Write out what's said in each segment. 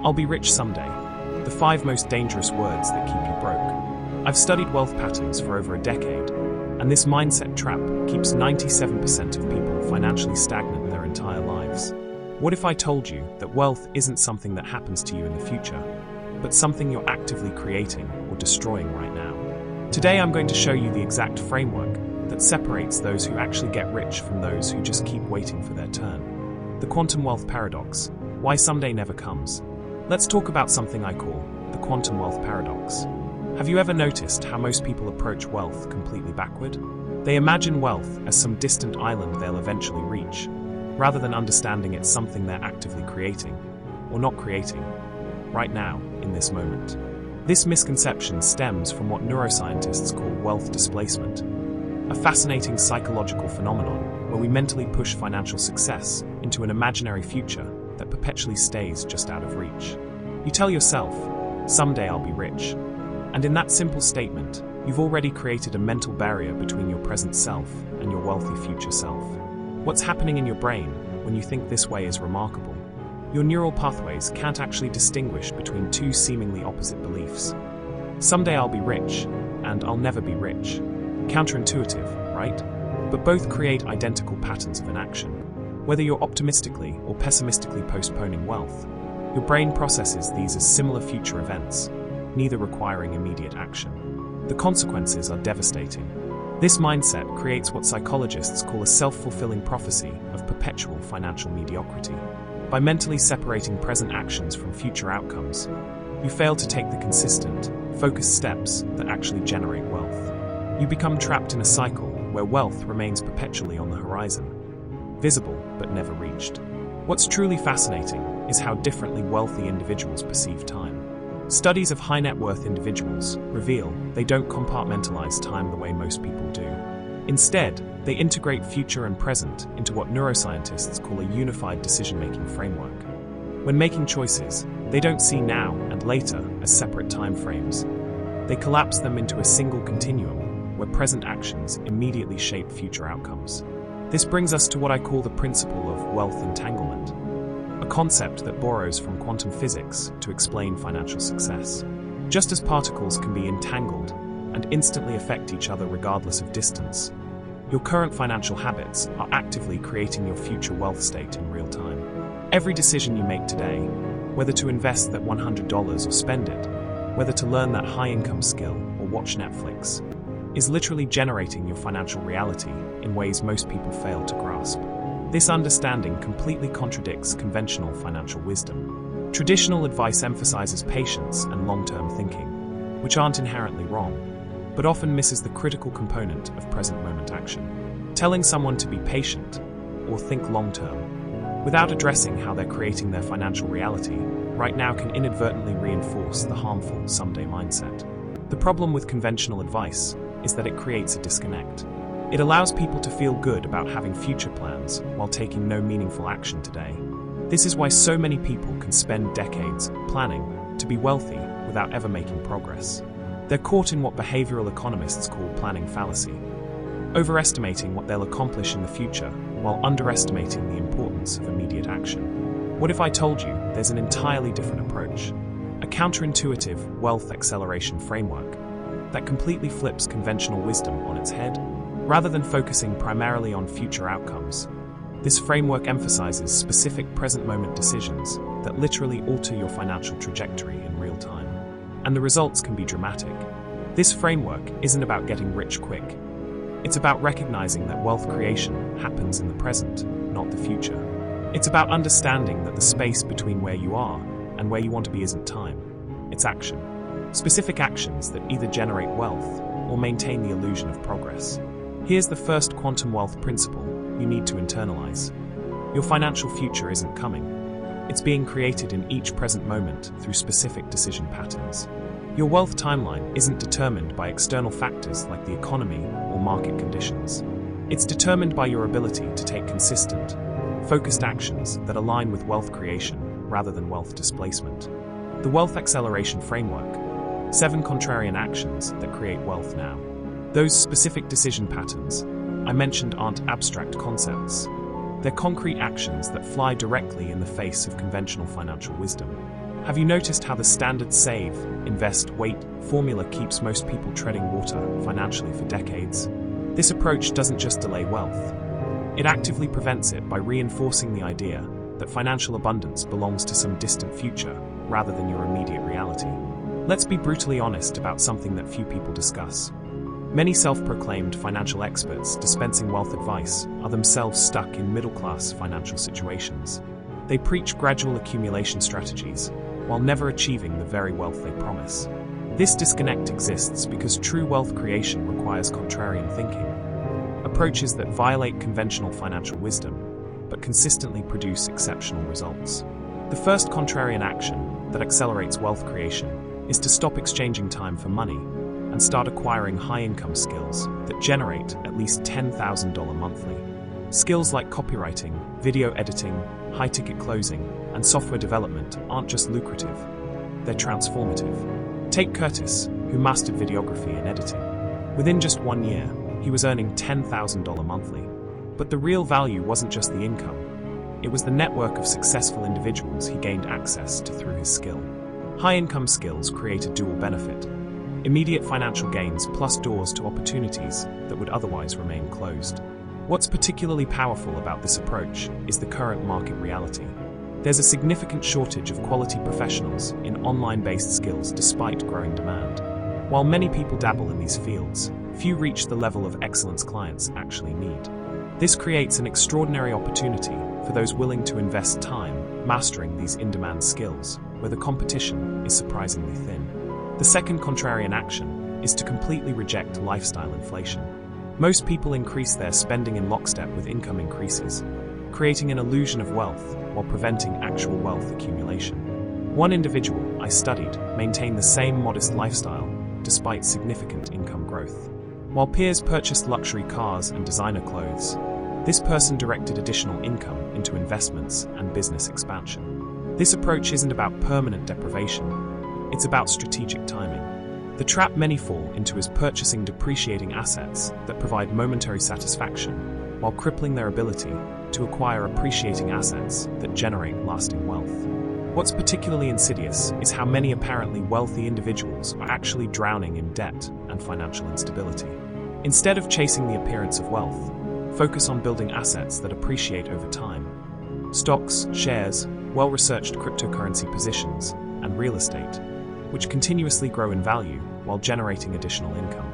I'll be rich someday. The 5 most dangerous words that keep you broke. I've studied wealth patterns for over a decade, and this mindset trap keeps 97% of people financially stagnant their entire lives. What if I told you that wealth isn't something that happens to you in the future, but something you're actively creating or destroying right now? Today I'm going to show you the exact framework that separates those who actually get rich from those who just keep waiting for their turn. The quantum wealth paradox, why someday never comes. Let's talk about something I call the quantum wealth paradox. Have you ever noticed how most people approach wealth completely backward? They imagine wealth as some distant island they'll eventually reach, rather than understanding it's something they're actively creating, or not creating, right now, in this moment. This misconception stems from what neuroscientists call wealth displacement, a fascinating psychological phenomenon where we mentally push financial success into an imaginary future that perpetually stays just out of reach. You tell yourself, someday I'll be rich. And in that simple statement, you've already created a mental barrier between your present self and your wealthy future self. What's happening in your brain when you think this way is remarkable? Your neural pathways can't actually distinguish between 2 seemingly opposite beliefs. Someday I'll be rich, and I'll never be rich. Counterintuitive, right? But both create identical patterns of inaction. Whether you're optimistically or pessimistically postponing wealth, your brain processes these as similar future events, neither requiring immediate action. The consequences are devastating. This mindset creates what psychologists call a self-fulfilling prophecy of perpetual financial mediocrity. By mentally separating present actions from future outcomes, you fail to take the consistent, focused steps that actually generate wealth. You become trapped in a cycle where wealth remains perpetually on the horizon, visible but never reached. What's truly fascinating is how differently wealthy individuals perceive time. Studies of high net worth individuals reveal they don't compartmentalize time the way most people do. Instead, they integrate future and present into what neuroscientists call a unified decision-making framework. When making choices, they don't see now and later as separate time frames. They collapse them into a single continuum where present actions immediately shape future outcomes. This brings us to what I call the principle of wealth entanglement, a concept that borrows from quantum physics to explain financial success. Just as particles can be entangled and instantly affect each other regardless of distance, your current financial habits are actively creating your future wealth state in real time. Every decision you make today, whether to invest that $100 or spend it, whether to learn that high-income skill or watch Netflix, is literally generating your financial reality in ways most people fail to grasp. This understanding completely contradicts conventional financial wisdom. Traditional advice emphasizes patience and long-term thinking, which aren't inherently wrong, but often misses the critical component of present moment action. Telling someone to be patient or think long-term, without addressing how they're creating their financial reality right now, can inadvertently reinforce the harmful someday mindset. The problem with conventional advice is that it creates a disconnect. It allows people to feel good about having future plans while taking no meaningful action today. This is why so many people can spend decades planning to be wealthy without ever making progress. They're caught in what behavioral economists call planning fallacy, overestimating what they'll accomplish in the future while underestimating the importance of immediate action. What if I told you there's an entirely different approach, a counterintuitive wealth acceleration framework that completely flips conventional wisdom on its head? Rather than focusing primarily on future outcomes, this framework emphasizes specific present moment decisions that literally alter your financial trajectory in real time. And the results can be dramatic. This framework isn't about getting rich quick. It's about recognizing that wealth creation happens in the present, not the future. It's about understanding that the space between where you are and where you want to be isn't time, it's action. Specific actions that either generate wealth or maintain the illusion of progress. Here's the first quantum wealth principle you need to internalize. Your financial future isn't coming. It's being created in each present moment through specific decision patterns. Your wealth timeline isn't determined by external factors like the economy or market conditions. It's determined by your ability to take consistent, focused actions that align with wealth creation rather than wealth displacement. The Wealth Acceleration Framework: 7 contrarian actions that create wealth now. Those specific decision patterns I mentioned aren't abstract concepts. They're concrete actions that fly directly in the face of conventional financial wisdom. Have you noticed how the standard save, invest, wait formula keeps most people treading water financially for decades? This approach doesn't just delay wealth. It actively prevents it by reinforcing the idea that financial abundance belongs to some distant future rather than your immediate reality. Let's be brutally honest about something that few people discuss. Many self-proclaimed financial experts dispensing wealth advice are themselves stuck in middle-class financial situations. They preach gradual accumulation strategies while never achieving the very wealth they promise. This disconnect exists because true wealth creation requires contrarian thinking, approaches that violate conventional financial wisdom but consistently produce exceptional results. The first contrarian action that accelerates wealth creation is to stop exchanging time for money and start acquiring high-income skills that generate at least $10,000 monthly. Skills like copywriting, video editing, high-ticket closing, and software development aren't just lucrative, they're transformative. Take Curtis, who mastered videography and editing. Within just 1 year, he was earning $10,000 monthly. But the real value wasn't just the income, it was the network of successful individuals he gained access to through his skill. High-income skills create a dual benefit: immediate financial gains plus doors to opportunities that would otherwise remain closed. What's particularly powerful about this approach is the current market reality. There's a significant shortage of quality professionals in online-based skills despite growing demand. While many people dabble in these fields, few reach the level of excellence clients actually need. This creates an extraordinary opportunity for those willing to invest time mastering these in-demand skills, where the competition is surprisingly thin. The second contrarian action is to completely reject lifestyle inflation. Most people increase their spending in lockstep with income increases, creating an illusion of wealth while preventing actual wealth accumulation. One individual I studied maintained the same modest lifestyle despite significant income growth. While peers purchased luxury cars and designer clothes, this person directed additional income into investments and business expansion. This approach isn't about permanent deprivation, it's about strategic timing. The trap many fall into is purchasing depreciating assets that provide momentary satisfaction, while crippling their ability to acquire appreciating assets that generate lasting wealth. What's particularly insidious is how many apparently wealthy individuals are actually drowning in debt and financial instability. Instead of chasing the appearance of wealth, focus on building assets that appreciate over time. Stocks, shares, well-researched cryptocurrency positions, and real estate, which continuously grow in value while generating additional income.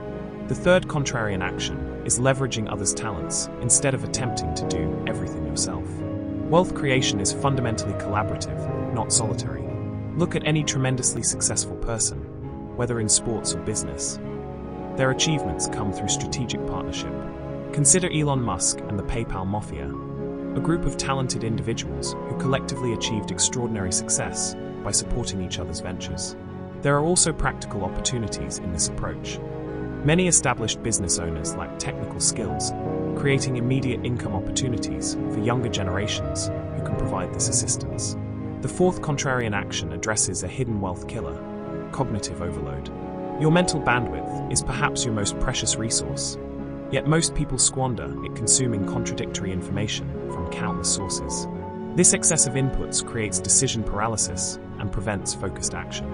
The third contrarian action is leveraging others' talents instead of attempting to do everything yourself. Wealth creation is fundamentally collaborative, not solitary. Look at any tremendously successful person, whether in sports or business. Their achievements come through strategic partnership. Consider Elon Musk and the PayPal Mafia, a group of talented individuals who collectively achieved extraordinary success by supporting each other's ventures. There are also practical opportunities in this approach. Many established business owners lack technical skills, creating immediate income opportunities for younger generations who can provide this assistance. The fourth contrarian action addresses a hidden wealth killer: cognitive overload. Your mental bandwidth is perhaps your most precious resource, yet most people squander it consuming contradictory information from countless sources. This excessive inputs creates decision paralysis and prevents focused action.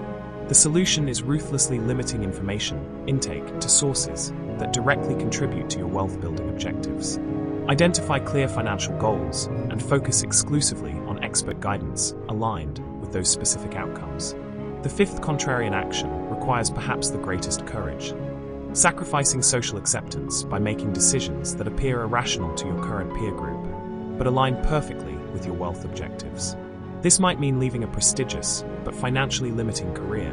The solution is ruthlessly limiting information intake to sources that directly contribute to your wealth-building objectives. Identify clear financial goals and focus exclusively on expert guidance aligned with those specific outcomes. The fifth contrarian action requires perhaps the greatest courage: sacrificing social acceptance by making decisions that appear irrational to your current peer group, but align perfectly with your wealth objectives. This might mean leaving a prestigious but financially limiting career,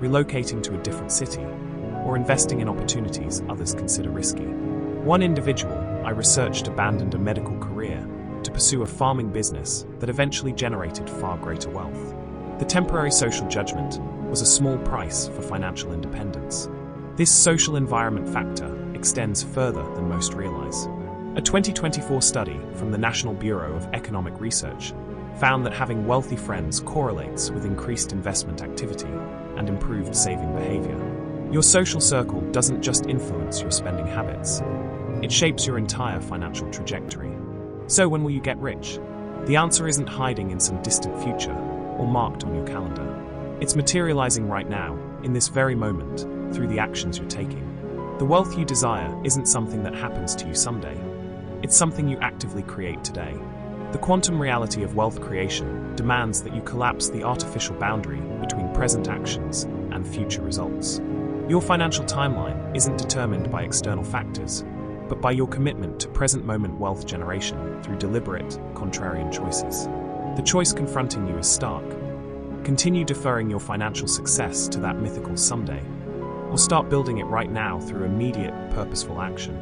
relocating to a different city, or investing in opportunities others consider risky. One individual I researched abandoned a medical career to pursue a farming business that eventually generated far greater wealth. The temporary social judgment was a small price for financial independence. This social environment factor extends further than most realize. A 2024 study from the National Bureau of Economic Research found that having wealthy friends correlates with increased investment activity and improved saving behavior. Your social circle doesn't just influence your spending habits, it shapes your entire financial trajectory. So when will you get rich? The answer isn't hiding in some distant future, or marked on your calendar. It's materializing right now, in this very moment, through the actions you're taking. The wealth you desire isn't something that happens to you someday. It's something you actively create today. The quantum reality of wealth creation demands that you collapse the artificial boundary between present actions and future results. Your financial timeline isn't determined by external factors, but by your commitment to present-moment wealth generation through deliberate, contrarian choices. The choice confronting you is stark. Continue deferring your financial success to that mythical someday, or start building it right now through immediate, purposeful action.